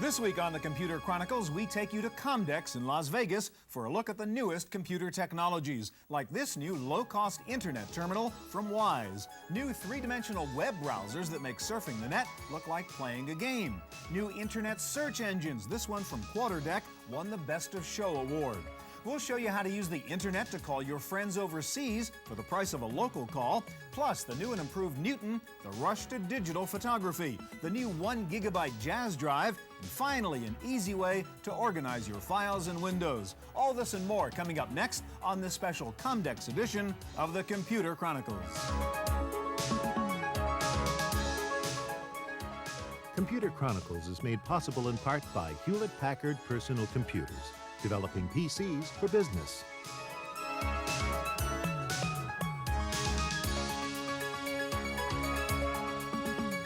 This week on the Computer Chronicles, we take you to Comdex in Las Vegas for a look at the newest computer technologies, like this new low-cost internet terminal from Wise, new three-dimensional web browsers that make surfing the net look like playing a game, new internet search engines. This one from Quarterdeck won the Best of Show award. We'll show you how to use the internet to call your friends overseas for the price of a local call, plus the new and improved Newton, the rush to digital photography, the new 1 gigabyte Jazz drive, and finally an easy way to organize your files in Windows. All this and more coming up next on this special Comdex edition of the Computer Chronicles. Computer Chronicles is made possible in part by Hewlett-Packard Personal Computers, developing PCs for business.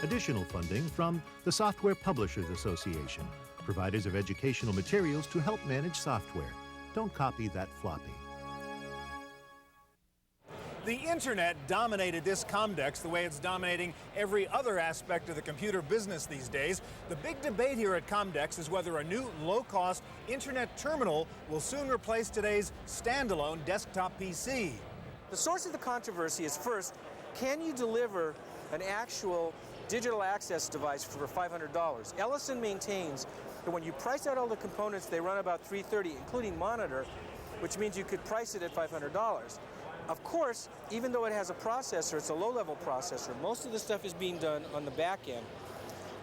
Additional funding from the Software Publishers Association, providers of educational materials to help manage software. Don't copy that floppy. The internet dominated this Comdex the way it's dominating every other aspect of the computer business these days. The big debate here at Comdex is whether a new low-cost internet terminal will soon replace today's standalone desktop PC. The source of the controversy is, first, can you deliver an actual digital access device for $500? Ellison maintains that when you price out all the components, they run about $330, including monitor, which means you could price it at $500. Of course, even though it has a processor, it's a low-level processor. Most of the stuff is being done on the back end.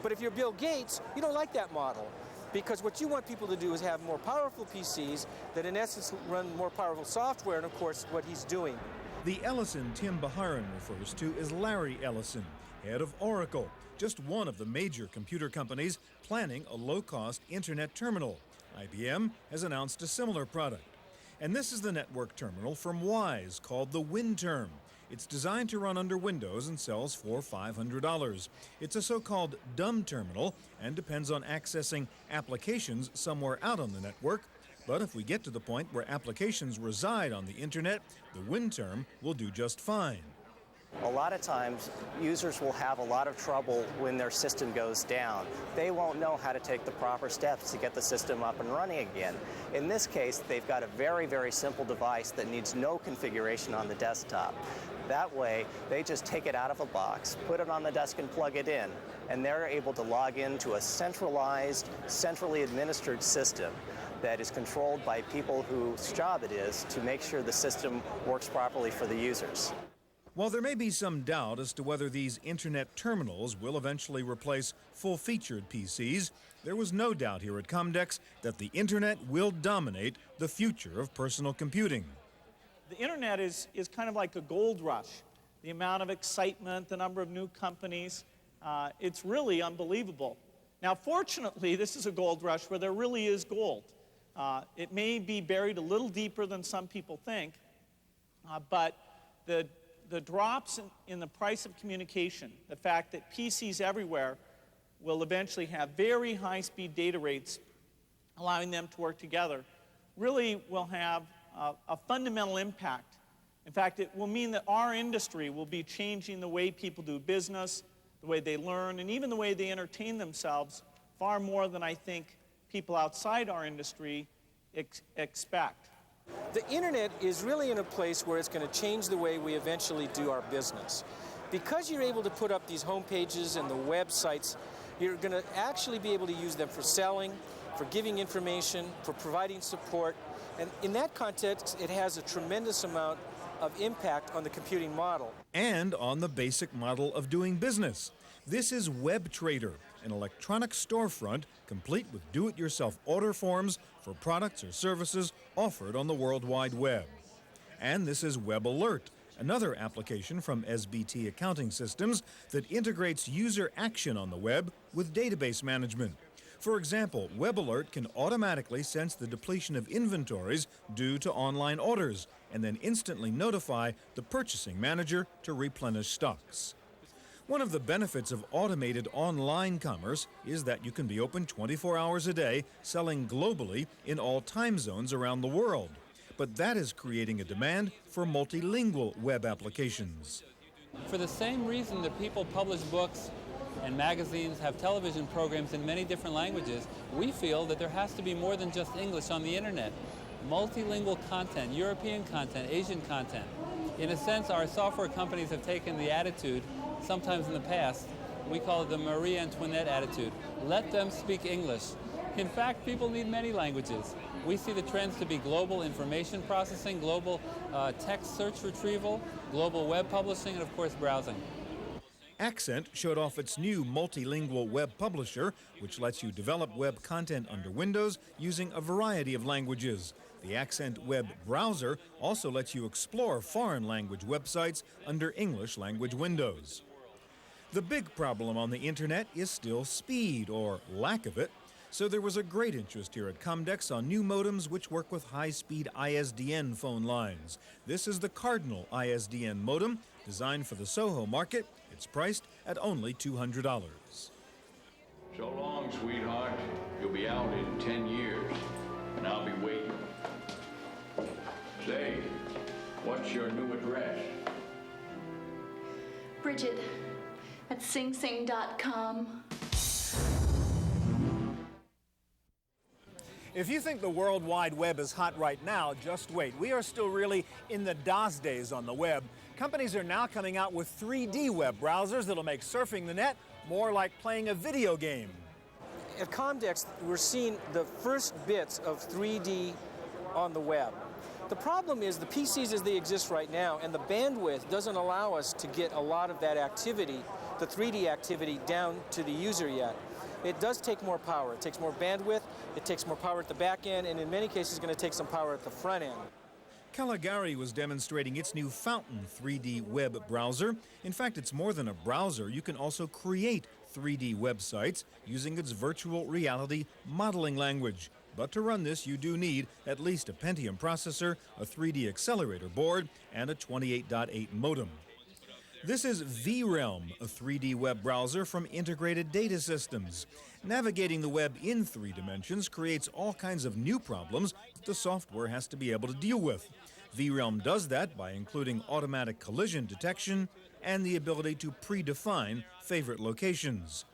But if you're Bill Gates, you don't like that model, because what you want people to do is have more powerful PCs that in essence run more powerful software, and of course what he's doing. The Ellison Tim Baharan refers to is Larry Ellison, head of Oracle, just one of the major computer companies planning a low-cost internet terminal. IBM has announced a similar product. And this is the network terminal from Wise called the WinTerm. It's designed to run under Windows and sells for $500. It's a so-called dumb terminal and depends on accessing applications somewhere out on the network. But if we get to the point where applications reside on the internet, the WinTerm will do just fine. A lot of times, users will have a lot of trouble when their system goes down. They won't know how to take the proper steps to get the system up and running again. In this case, they've got a very, very simple device that needs no configuration on the desktop. That way, they just take it out of a box, put it on the desk and plug it in, and they're able to log into a centralized, centrally administered system that is controlled by people whose job it is to make sure the system works properly for the users. While there may be some doubt as to whether these internet terminals will eventually replace full-featured PCs, there was no doubt here at Comdex that the internet will dominate the future of personal computing. The internet is kind of like a gold rush. The amount of excitement, the number of new companies, it's really unbelievable. Now, fortunately, this is a gold rush where there really is gold. It may be buried a little deeper than some people think, but the drops in the price of communication, the fact that PCs everywhere will eventually have very high-speed data rates, allowing them to work together, really will have a fundamental impact. In fact, it will mean that our industry will be changing the way people do business, the way they learn, and even the way they entertain themselves, far more than I think people outside our industry expect. The internet is really in a place where it's going to change the way we eventually do our business. Because you're able to put up these home pages and the websites, you're going to actually be able to use them for selling, for giving information, for providing support. And in that context, it has a tremendous amount of impact on the computing model. And on the basic model of doing business. This is WebTrader, an electronic storefront complete with do-it-yourself order forms for products or services offered on the World Wide Web. And this is WebAlert, another application from SBT Accounting Systems that integrates user action on the web with database management. For example, WebAlert can automatically sense the depletion of inventories due to online orders and then instantly notify the purchasing manager to replenish stocks. One of the benefits of automated online commerce is that you can be open 24 hours a day, selling globally in all time zones around the world. But that is creating a demand for multilingual web applications. For the same reason that people publish books and magazines have television programs in many different languages, we feel that there has to be more than just English on the internet. Multilingual content, European content, Asian content. In a sense, our software companies have taken the attitude, sometimes in the past, we call it the Marie Antoinette attitude. Let them speak English. In fact, people need many languages. We see the trends to be global information processing, global text search retrieval, global web publishing, and of course browsing. Accent showed off its new multilingual web publisher, which lets you develop web content under Windows using a variety of languages. The Accent web browser also lets you explore foreign language websites under English language Windows. The big problem on the internet is still speed, or lack of it. So there was a great interest here at Comdex on new modems which work with high-speed ISDN phone lines. This is the Cardinal ISDN modem, designed for the Soho market. It's priced at only $200. So long, sweetheart. You'll be out in 10 years, and I'll be waiting. Say, what's your new address? Bridget at singsing.com. If you think the World Wide Web is hot right now, just wait. We are still really in the DOS days on the web. Companies are now coming out with 3D web browsers that'll make surfing the net more like playing a video game. At Comdex, we're seeing the first bits of 3D on the web. The problem is the PCs as they exist right now and the bandwidth doesn't allow us to get a lot of that activity, the 3D activity, down to the user yet. It does take more power. It takes more bandwidth, it takes more power at the back end, and in many cases it's going to take some power at the front end. Caligari was demonstrating its new Fountain 3D web browser. In fact, it's more than a browser. You can also create 3D websites using its virtual reality modeling language. But to run this, you do need at least a Pentium processor, a 3D accelerator board, and a 28.8 modem. This is VRealm, a 3D web browser from Integrated Data Systems. Navigating the web in 3 dimensions creates all kinds of new problems that the software has to be able to deal with. VRealm does that by including automatic collision detection and the ability to predefine favorite locations.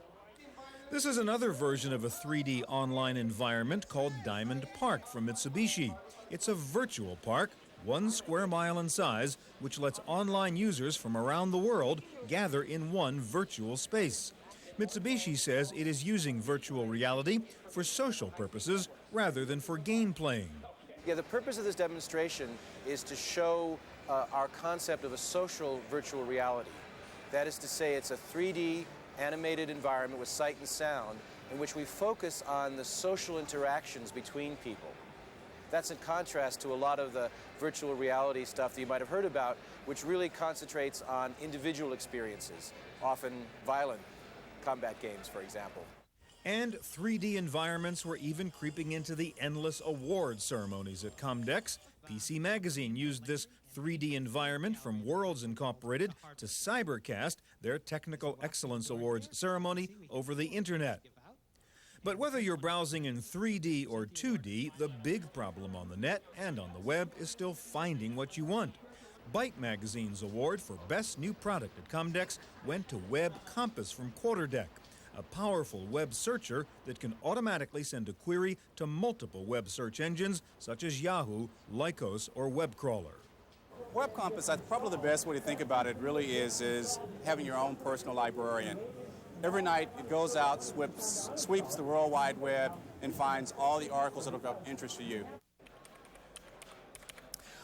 This is another version of a 3D online environment called Diamond Park from Mitsubishi. It's a virtual park, 1 square mile in size, which lets online users from around the world gather in one virtual space. Mitsubishi says it is using virtual reality for social purposes rather than for game playing. Yeah, the purpose of this demonstration is to show our concept of a social virtual reality. That is to say, it's a 3D animated environment with sight and sound in which we focus on the social interactions between people. That's in contrast to a lot of the virtual reality stuff that you might have heard about, which really concentrates on individual experiences, often violent combat games, for example. And 3D environments were even creeping into the endless award ceremonies at Comdex. PC Magazine used this 3D environment from Worlds Incorporated to cybercast their Technical Excellence Awards ceremony over the internet. But whether you're browsing in 3D or 2D, the big problem on the net and on the web is still finding what you want. Byte Magazine's award for Best New Product at Comdex went to Web Compass from Quarterdeck, a powerful web searcher that can automatically send a query to multiple web search engines such as Yahoo, Lycos, or Webcrawler. Web Compass, probably the best way to think about it really is having your own personal librarian. Every night it goes out, sweeps the World Wide Web, and finds all the articles that are of interest to you.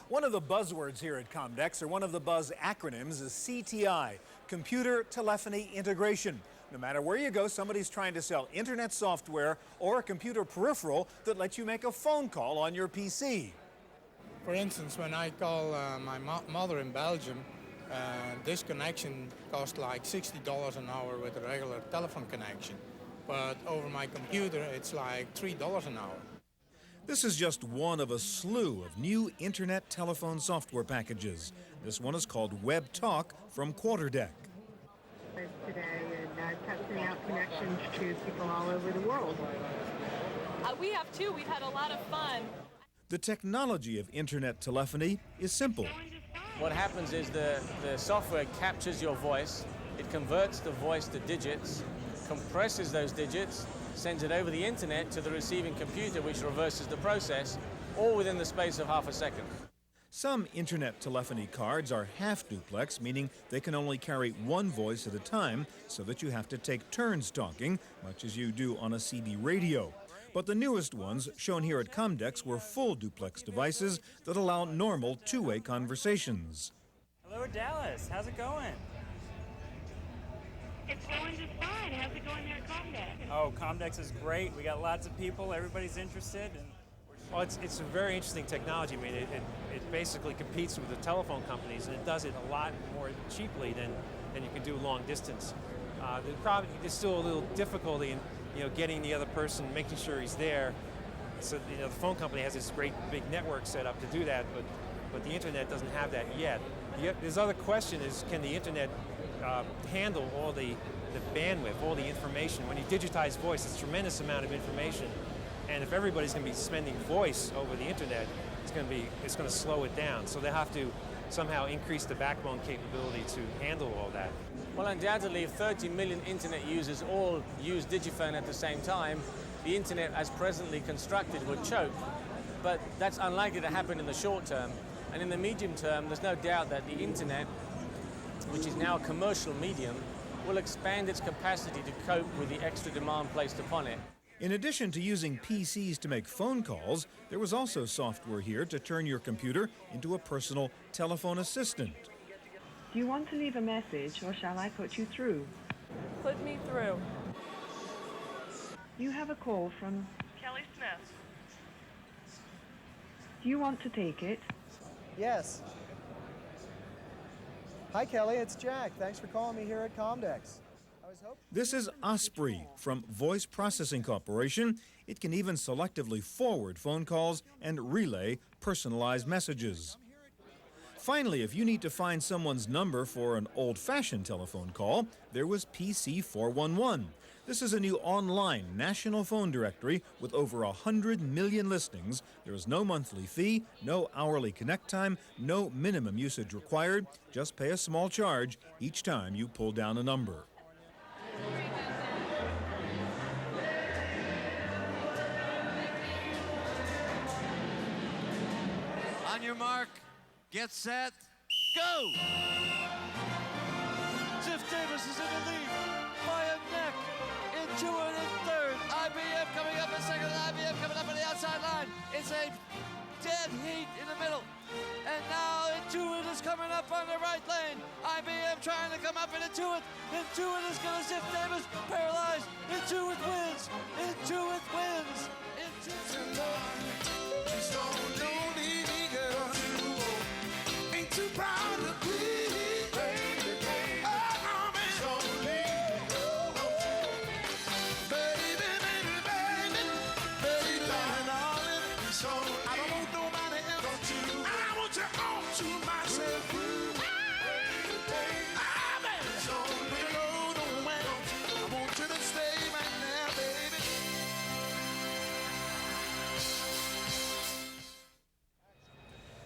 One of the buzzwords here at Comdex, or one of the buzz acronyms, is CTI, Computer Telephony Integration. No matter where you go, somebody's trying to sell internet software or a computer peripheral that lets you make a phone call on your PC. For instance, when I call my mother in Belgium, this connection costs like $60 an hour with a regular telephone connection. But over my computer, it's like $3 an hour. This is just one of a slew of new internet telephone software packages. This one is called Web Talk from Quarterdeck. Today and testing out connections to people all over the world. We have too. We've had a lot of fun. The technology of internet telephony is simple. What happens is the software captures your voice It converts the voice to digits, compresses those digits, sends it over the internet to the receiving computer, which reverses the process, all within the space of half a second. Some internet telephony cards are half duplex, meaning they can only carry one voice at a time, so that you have to take turns talking, much as you do on a CB radio. But the newest ones, shown here at Comdex, were full duplex devices that allow normal two-way conversations. Hello, Dallas. How's it going? It's going just fine. How's it going there at Comdex? Oh, Comdex is great. We got lots of people. Everybody's interested. And well, it's a very interesting technology. I mean, it basically competes with the telephone companies, and it does it a lot more cheaply than you can do long distance. There's still a little difficulty in getting the other person, making sure he's there. So the phone company has this great big network set up to do that, but the internet doesn't have that yet. This other question is, can the internet handle all the bandwidth, all the information? When you digitize voice, it's a tremendous amount of information, and if everybody's going to be spending voice over the internet, it's going to slow it down. So they have to somehow increase the backbone capability to handle all that. Well, undoubtedly, if 30 million internet users all use Digiphone at the same time, the internet as presently constructed would choke. But that's unlikely to happen in the short term. And in the medium term, there's no doubt that the internet, which is now a commercial medium, will expand its capacity to cope with the extra demand placed upon it. In addition to using PCs to make phone calls, there was also software here to turn your computer into a personal telephone assistant. Do you want to leave a message, or shall I put you through? Put me through. You have a call from Kelly Smith. Do you want to take it? Yes. Hi, Kelly. It's Jack. Thanks for calling me here at Comdex. This is Osprey from Voice Processing Corporation. It can even selectively forward phone calls and relay personalized messages. Finally, if you need to find someone's number for an old-fashioned telephone call, there was PC 411. This is a new online national phone directory with over 100 million listings. There is no monthly fee, no hourly connect time, no minimum usage required. Just pay a small charge each time you pull down a number. On your mark, get set, go! Ziff Davis is in the lead by a neck. Intuit in third. IBM coming up in second. IBM coming up on the outside line. It's a dead heat in the middle. And now Intuit is coming up on the right lane. IBM trying to come up in Intuit. Intuit is going to Ziff Davis. Paralyzed. Intuit wins. Intuit wins. Ain't too proud to be.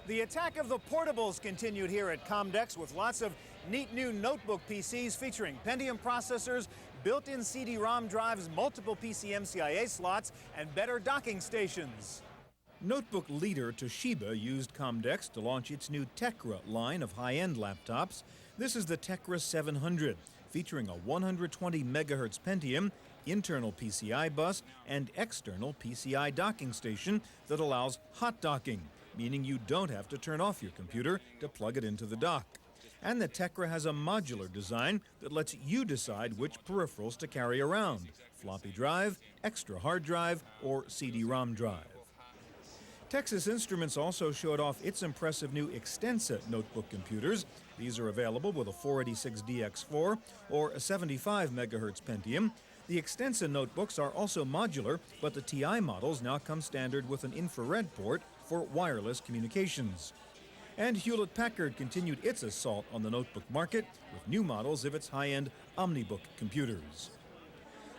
The attack of the portables continued here at Comdex with lots of neat new notebook PCs featuring Pentium processors, built-in CD-ROM drives, multiple PCMCIA slots, and better docking stations. Notebook leader Toshiba used Comdex to launch its new Tecra line of high-end laptops. This is the Tecra 700, featuring a 120 megahertz Pentium, internal PCI bus, and external PCI docking station that allows hot docking, meaning you don't have to turn off your computer to plug it into the dock. And the Tecra has a modular design that lets you decide which peripherals to carry around: floppy drive, extra hard drive, or CD-ROM drive. Texas Instruments also showed off its impressive new Extensa notebook computers. These are available with a 486DX4 or a 75 megahertz Pentium. The Extensa notebooks are also modular, but the TI models now come standard with an infrared port for wireless communications. And Hewlett-Packard continued its assault on the notebook market with new models of its high-end Omnibook computers.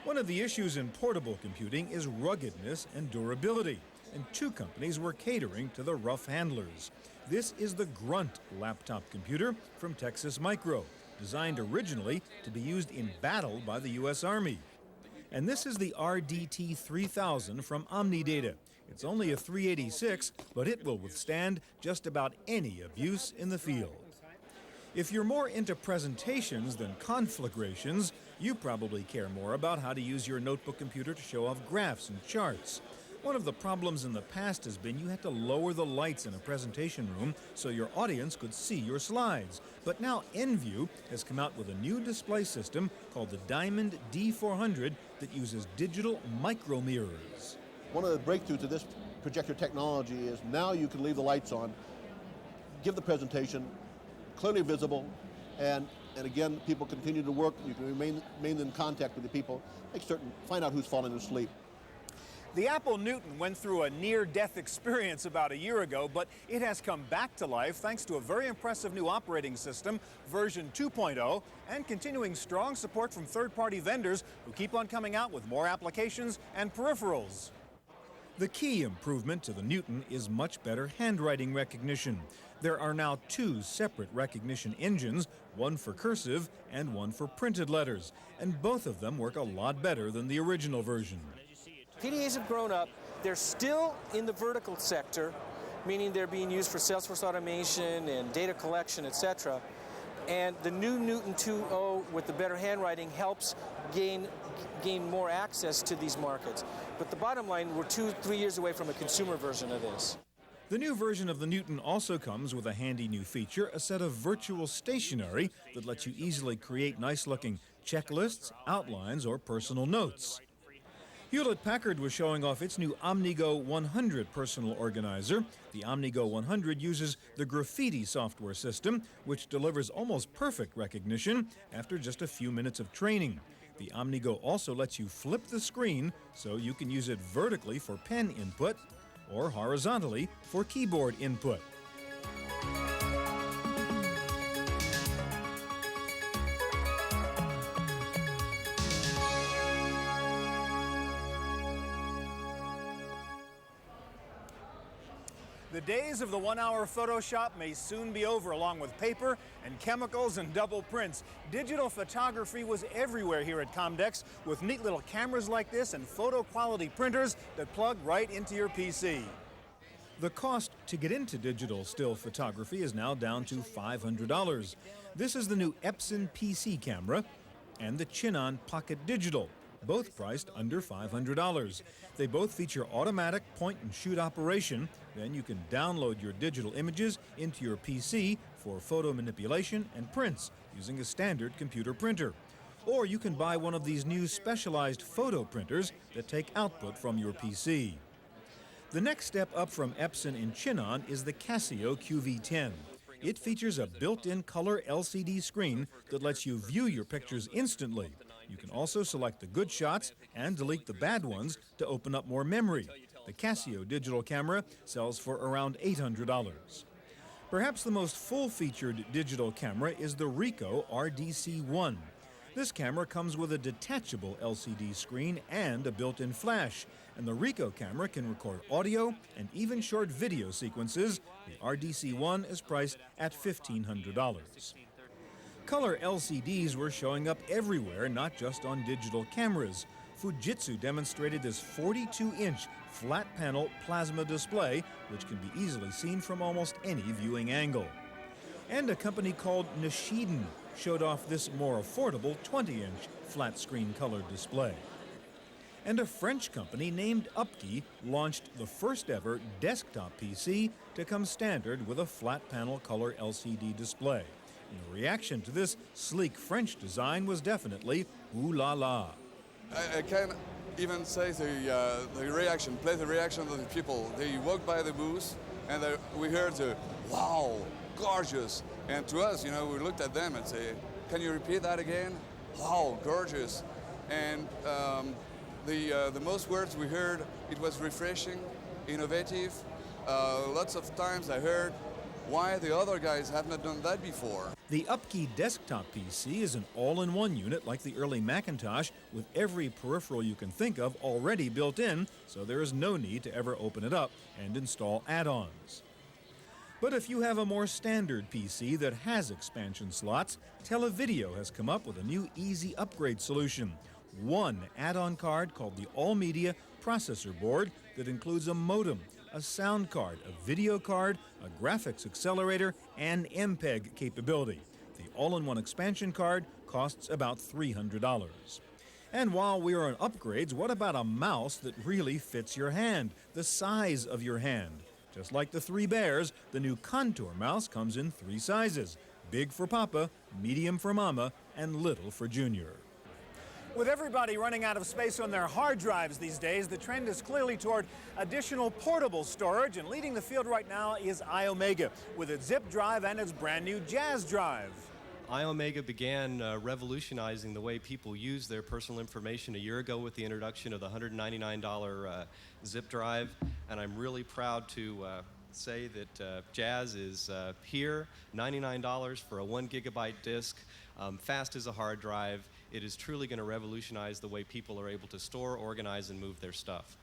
One of the issues in portable computing is ruggedness and durability, and two companies were catering to the rough handlers. This is the Grunt laptop computer from Texas Micro. designed originally to be used in battle by the U.S. Army. And this is the RDT-3000 from Omnidata. It's only a 386, but it will withstand just about any abuse in the field. If you're more into presentations than conflagrations, you probably care more about how to use your notebook computer to show off graphs and charts. One of the problems in the past has been you had to lower the lights in a presentation room so your audience could see your slides. But now Enview has come out with a new display system called the Diamond D400 that uses digital micro mirrors. One of the breakthroughs of this projector technology is now you can leave the lights on, give the presentation, clearly visible, and again, people continue to work. You can remain in contact with the people, find out who's falling asleep. The Apple Newton went through a near-death experience about a year ago, but it has come back to life thanks to a very impressive new operating system, version 2.0, and continuing strong support from third-party vendors who keep on coming out with more applications and peripherals. The key improvement to the Newton is much better handwriting recognition. There are now 2 separate recognition engines, one for cursive and one for printed letters, and both of them work a lot better than the original version. PDAs have grown up. They're still in the vertical sector, meaning they're being used for Salesforce automation and data collection, etc. And the new Newton 2.0 with the better handwriting helps gain more access to these markets. But the bottom line, we're 2-3 years away from a consumer version of this. The new version of the Newton also comes with a handy new feature, a set of virtual stationery that lets you easily create nice-looking checklists, outlines, or personal notes. Hewlett-Packard was showing off its new OmniGo 100 personal organizer. The OmniGo 100 uses the Graffiti software system, which delivers almost perfect recognition after just a few minutes of training. The OmniGo also lets you flip the screen so you can use it vertically for pen input or horizontally for keyboard input. The days of the 1-hour Photoshop may soon be over, along with paper and chemicals and double prints. Digital photography was everywhere here at Comdex, with neat little cameras like this and photo quality printers that plug right into your PC. The cost to get into digital still photography is now down to $500. This is the new Epson PC camera and the Chinon Pocket Digital, both priced under $500. They both feature automatic point-and-shoot operation. Then you can download your digital images into your PC for photo manipulation and prints using a standard computer printer. Or you can buy one of these new specialized photo printers that take output from your PC. The next step up from Epson and Chinon is the Casio QV10. It features a built-in color LCD screen that lets you view your pictures instantly. You can also select the good shots and delete the bad ones to open up more memory. The Casio digital camera sells for around $800. Perhaps the most full-featured digital camera is the Ricoh RDC-1. This camera comes with a detachable LCD screen and a built-in flash, and the Ricoh camera can record audio and even short video sequences. The RDC-1 is priced at $1,500. Color LCDs were showing up everywhere, not just on digital cameras. Fujitsu demonstrated this 42-inch flat-panel plasma display, which can be easily seen from almost any viewing angle. And a company called Nishiden showed off this more affordable 20-inch flat-screen color display. And a French company named Upkey launched the first-ever desktop PC to come standard with a flat-panel color LCD display. And the reaction to this sleek French design was definitely ooh la la. I can't even say the reaction, play the reaction of the people. They walked by the booth and we heard the wow, gorgeous. And to us, you know, we looked at them and say, can you repeat that again? Wow, gorgeous. And the most words we heard, it was refreshing, innovative. Lots of times I heard, why the other guys have not done that before. The Upkey desktop PC is an all-in-one unit like the early Macintosh, with every peripheral you can think of already built in, so there is no need to ever open it up and install add-ons. But if you have a more standard PC that has expansion slots, Televideo has come up with a new easy upgrade solution. One add-on card called the All Media Processor Board that includes a modem, a sound card, a video card, a graphics accelerator, and MPEG capability. The all-in-one expansion card costs about $300. And while we are on upgrades, what about a mouse that really fits your hand, the size of your hand? Just like the Three Bears, the new Contour mouse comes in 3 sizes: big for Papa, medium for Mama, and little for Junior. With everybody running out of space on their hard drives these days, the trend is clearly toward additional portable storage, and leading the field right now is iOmega with its zip drive and its brand new Jazz drive. iOmega began revolutionizing the way people use their personal information a year ago with the introduction of the $199 zip drive, and I'm really proud to say that Jazz is here, $99 for a 1 gigabyte disk, fast as a hard drive. It is truly going to revolutionize the way people are able to store, organize, and move their stuff.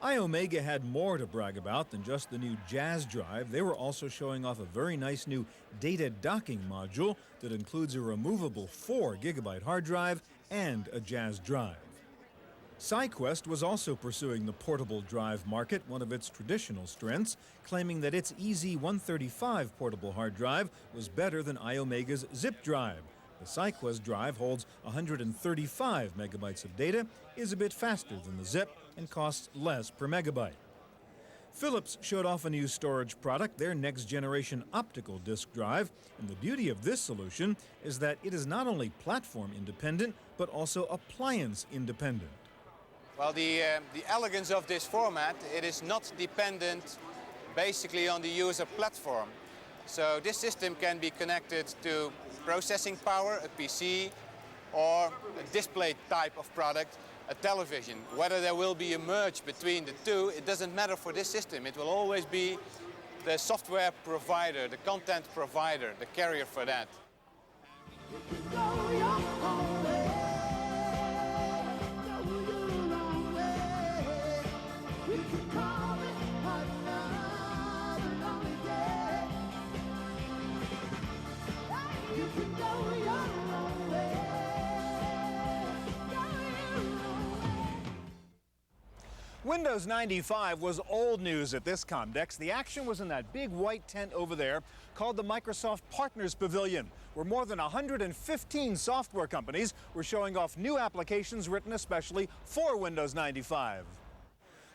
iOmega had more to brag about than just the new Jazz drive. They were also showing off a very nice new data docking module that includes a removable 4 gigabyte hard drive and a Jazz drive. SciQuest was also pursuing the portable drive market, one of its traditional strengths, claiming that its EZ135 portable hard drive was better than iOmega's zip drive. The SciQuest drive holds 135 megabytes of data, is a bit faster than the zip, and costs less per megabyte. Philips showed off a new storage product, their next-generation optical disk drive, and the beauty of this solution is that it is not only platform-independent, but also appliance-independent. Well, the elegance of this format, it is not dependent basically on the user platform. So this system can be connected to processing power, a PC, or a display type of product, a television. Whether there will be a merge between the two, it doesn't matter for this system. It will always be the software provider, the content provider, the carrier for that. Windows 95 was old news at this Comdex. The action was in that big white tent over there called the Microsoft Partners Pavilion, where more than 115 software companies were showing off new applications written especially for Windows 95.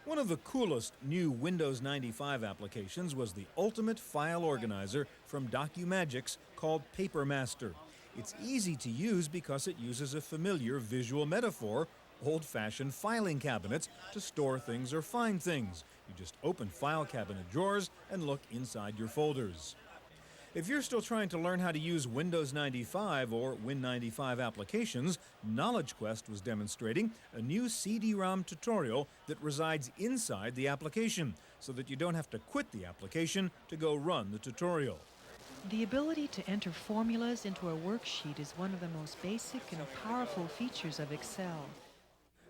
One of the coolest new Windows 95 applications was the ultimate file organizer from DocuMagix called PaperMaster. It's easy to use because it uses a familiar visual metaphor: old-fashioned filing cabinets to store things or find things. You just open file cabinet drawers and look inside your folders. If you're still trying to learn how to use Windows 95 or Win95 applications, Knowledge Quest was demonstrating a new CD-ROM tutorial that resides inside the application, so that you don't have to quit the application to go run the tutorial. The ability to enter formulas into a worksheet is one of the most basic and powerful features of Excel.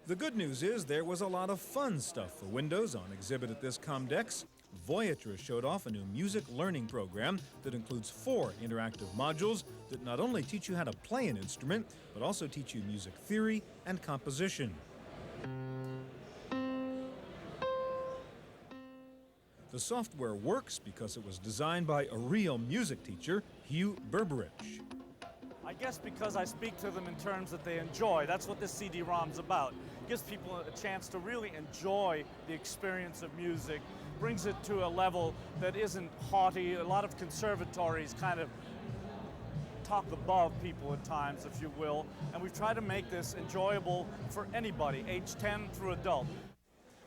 The good news is there was a lot of fun stuff for Windows on exhibit at this Comdex. Voyager showed off a new music learning program that includes 4 interactive modules that not only teach you how to play an instrument, but also teach you music theory and composition. The software works because it was designed by a real music teacher, Hugh Berberich. I guess because I speak to them in terms that they enjoy. That's what this CD-ROM's about. It gives people a chance to really enjoy the experience of music, brings it to a level that isn't haughty. A lot of conservatories kind of talk above people at times, if you will, and we've tried to make this enjoyable for anybody, age 10 through adult.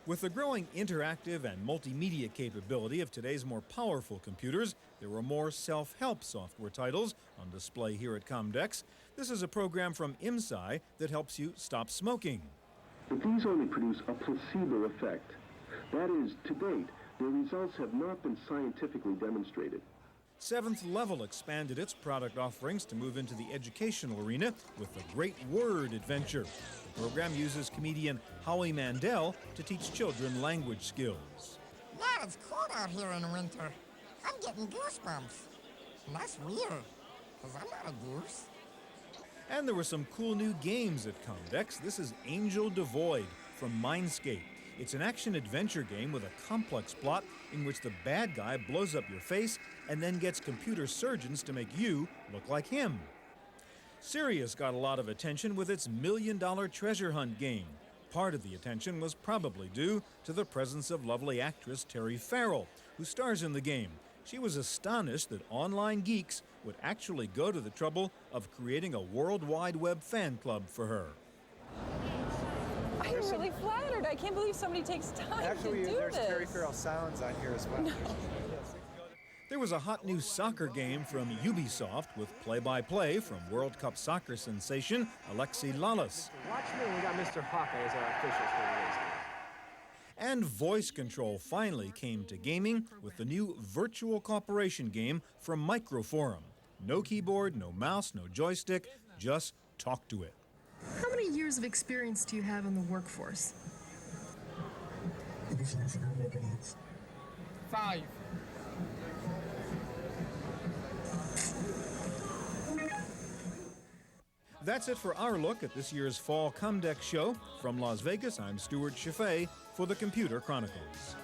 With the growing interactive and multimedia capability of today's more powerful computers, there were more self-help software titles on display here at Comdex. This is a program from IMSI that helps you stop smoking. But these only produce a placebo effect. That is, to date, their results have not been scientifically demonstrated. Seventh Level expanded its product offerings to move into the educational arena with the Great Word Adventure. The program uses comedian Howie Mandel to teach children language skills. Yeah, it's cold out here in winter. I'm getting goosebumps. And that's weird, because I'm not a goose. And there were some cool new games at Comdex. This is Angel Devoid from Mindscape. It's an action-adventure game with a complex plot in which the bad guy blows up your face and then gets computer surgeons to make you look like him. Sirius got a lot of attention with its $1 million treasure hunt game. Part of the attention was probably due to the presence of lovely actress Terry Farrell, who stars in the game. She was astonished that online geeks would actually go to the trouble of creating a World Wide Web fan club for her. I'm really flattered. I can't believe somebody takes time to do there's this. Terry Farrell sounds on here as well. No. There was a hot new soccer game from Ubisoft with play-by-play from World Cup soccer sensation Alexi Lalas. Watch me, we got Mr. Hawkeye as our officials for the race. And voice control finally came to gaming with the new virtual cooperation game from Microforum. No keyboard, no mouse, no joystick, just talk to it. How many years of experience do you have in the workforce? 5. That's it for our look at this year's Fall Comdex show. From Las Vegas, I'm Stuart Chaffee for the Computer Chronicles.